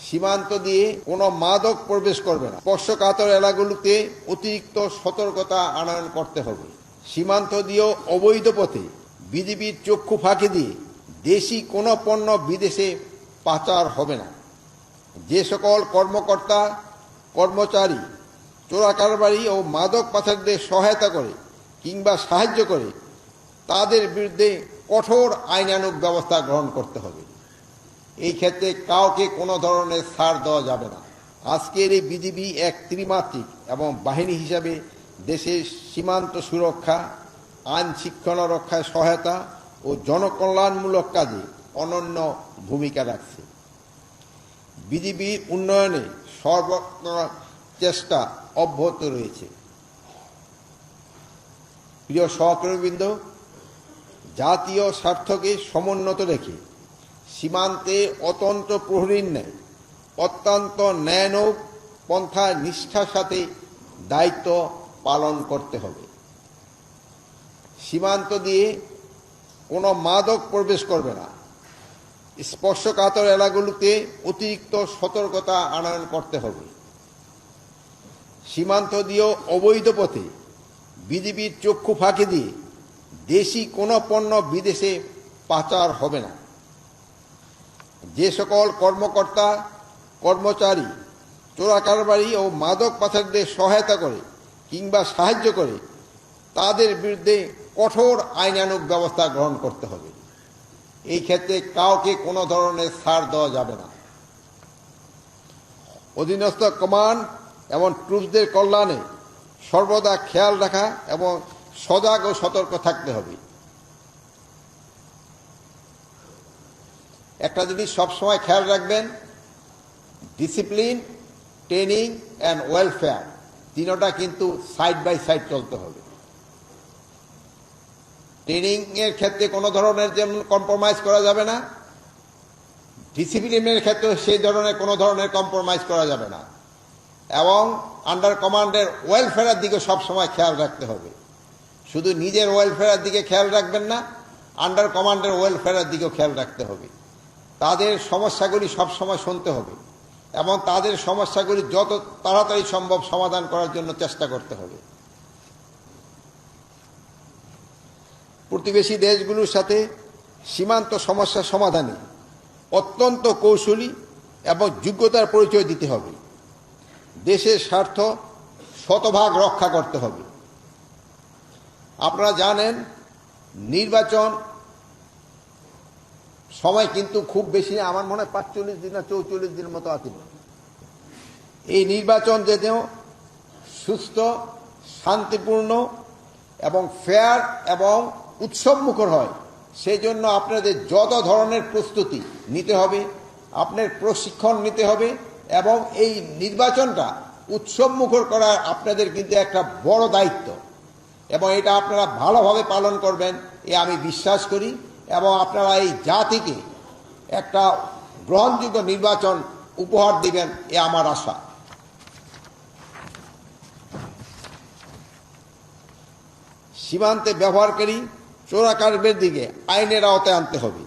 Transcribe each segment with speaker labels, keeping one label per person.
Speaker 1: সীমান্ত দিয়ে কোনো মাদক প্রবেশ করবে না। স্পর্শকাতর এলাকাগুলোতে অতিরিক্ত সতর্কতা আনয়ন করতে হবে। সীমান্ত দিয়েও অবৈধ পথে বিজিবির চক্ষু ফাঁকি দিয়ে দেশি কোনো পণ্য বিদেশে পাচার হবে না। যে সকল কর্মকর্তা কর্মচারী চোরাকারবারি ও মাদক পাচারদের সহায়তা করে কিংবা সাহায্য করে তাদের বিরুদ্ধে কঠোর আইনানুগ ব্যবস্থা গ্রহণ করতে হবে। এই ক্ষেত্রে কাউকে কোনো ধরনের ছাড় দেওয়া যাবে না। আজকের এই বিজিবি এক ত্রিমাত্রিক এবং বাহিনী হিসাবে দেশের সীমান্ত সুরক্ষা, আইন শৃঙ্খলা রক্ষায় সহায়তা ও জনকল্যাণমূলক কাজে অনন্য ভূমিকা রাখছে। বিজিবির উন্নয়নে সর্বত্র চেষ্টা অব্যাহত রয়েছে। প্রিয় সহকর্মীবৃন্দ, জাতীয় স্বার্থকে সমুন্নত রেখে সীমান্তে অতন্ত্র প্রহরীর ন্যায় অত্যন্ত ন্যায়ানুগ পন্থা নিষ্ঠার সাথে দায়িত্ব পালন করতে হবে। সীমান্ত দিয়ে কোনো মাদক প্রবেশ করবে না। স্পর্শকাতর এলাকাগুলোতে অতিরিক্ত সতর্কতা আনয়ন করতে হবে। সীমান্ত দিয়েও অবৈধ পথে বিজিবির চক্ষু ফাঁকি দিয়ে দেশি কোনো পণ্য বিদেশে পাচার হবে না। যে সকল কর্মকর্তা কর্মচারী চোরাকারবারি ও মাদক পাচারদের সহায়তা করে কিংবা সাহায্য করে তাদের বিরুদ্ধে কঠোর আইনানুগ ব্যবস্থা গ্রহণ করতে হবে। এই ক্ষেত্রে কাউকে কোনো ধরনের ছাড় দেওয়া যাবে না। অধীনস্থ কমান্ড এবং ট্রুপসদের কল্যাণে সর্বদা খেয়াল রাখা এবং সজাগ ও সতর্ক থাকতে হবে। একটা জিনিস সবসময় খেয়াল রাখবেন, ডিসিপ্লিন, ট্রেনিং অ্যান্ড ওয়েলফেয়ার তিনটা কিন্তু সাইড বাই সাইড চলতে হবে। ট্রেনিং এর ক্ষেত্রে কোনো ধরনের যেমন কম্প্রোমাইজ করা যাবে না, ডিসিপ্লিনের ক্ষেত্রে সেই ধরনের কোনো ধরনের কম্প্রোমাইজ করা যাবে না, এবং আন্ডার কমান্ডের ওয়েলফেয়ারের দিকে সবসময় খেয়াল রাখতে হবে। শুধু নিজের ওয়েলফেয়ারের দিকে খেয়াল রাখবেন না, আন্ডার কমান্ডের ওয়েলফেয়ারের দিকেও খেয়াল রাখতে হবে। তাদের সমস্যাগুলি সবসময় শুনতে হবে এবং তাদের সমস্যাগুলি যত তাড়াতাড়ি সম্ভব সমাধান করার জন্য চেষ্টা করতে হবে। প্রতিবেশী দেশগুলোর সাথে সীমান্ত সমস্যা সমাধানে অত্যন্ত কৌশলী এবং যোগ্যতার পরিচয় দিতে হবে। দেশের স্বার্থ শতভাগ রক্ষা করতে হবে। আপনারা জানেন, নির্বাচন সময় কিন্তু খুব বেশি, আমার মনে হয় 45 দিন না 44 দিনের মতো আছে। এই নির্বাচন যেন সুস্থ, শান্তিপূর্ণ এবং ফেয়ার এবং উৎসবমুখর হয়, সেই জন্য আপনাদের যত ধরনের প্রস্তুতি নিতে হবে, আপনার প্রশিক্ষণ নিতে হবে এবং এই নির্বাচনটা উৎসবমুখর করার আপনাদের কিন্তু একটা বড় দায়িত্ব, এবং এটা আপনারা ভালোভাবে পালন করবেন এ আমি বিশ্বাস করি, এবং আপনারা এই জাতিকে একটা গ্রহণযোগ্য নির্বাচন উপহার দিবেন এ আমার আশা। সীমান্তে ব্যবহারকারী চোরাকারবারির দিকে আইনের আওতায় আনতে হবে।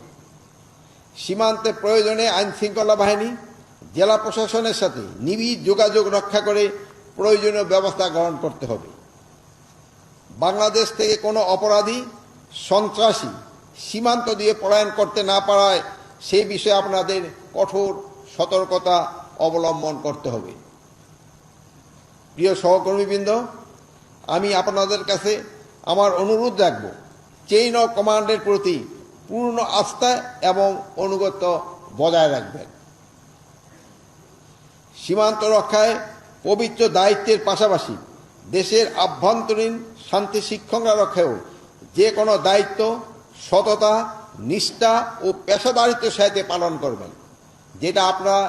Speaker 1: সীমান্তে প্রয়োজনে আইন শৃঙ্খলা বাহিনী, জেলা প্রশাসনের সাথে নিবিড় যোগাযোগ রক্ষা করে প্রয়োজনীয় ব্যবস্থা গ্রহণ করতে হবে। বাংলাদেশ থেকে কোনো অপরাধী, সন্ত্রাসী সীমান্ত দিয়ে পলায়ন করতে না পারায় সেই বিষয়ে আপনাদের কঠোর সতর্কতা অবলম্বন করতে হবে। প্রিয় সহকর্মীবৃন্দ, আমি আপনাদের কাছে আমার অনুরোধ রাখব, চেইন অফ কমান্ডের প্রতি পূর্ণ আস্থা এবং অনুগত্য বজায় রাখবেন। সীমান্ত রক্ষায় পবিত্র দায়িত্বের পাশাপাশি দেশের আভ্যন্তরীণ শান্তি শৃঙ্খলা রক্ষায়ও যে কোনো দায়িত্ব সততা, নিষ্ঠা ও পেশাদারিত্বের সাথে পালন করবেন, যেটা আপনারা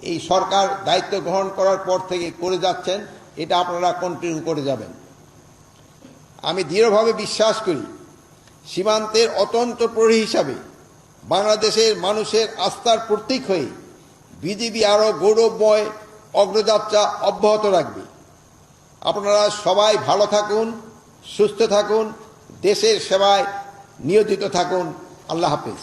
Speaker 1: এই সরকার দায়িত্ব গ্রহণ করার পর থেকে করে যাচ্ছেন, এটা আপনারা কন্টিনিউ করে যাবেন। আমি দৃঢ়ভাবে বিশ্বাস করি, সীমান্তের অতন্ত্র প্রহরী হিসাবে বাংলাদেশের মানুষের আস্থার প্রতীক হয়ে বিজিবি আরও গৌরবময় অগ্রযাত্রা অব্যাহত রাখবে। আপনারা সবাই ভালো থাকুন, সুস্থ থাকুন, দেশের সেবায় নিয়োজিত থাকুন। আল্লাহ হাফেজ।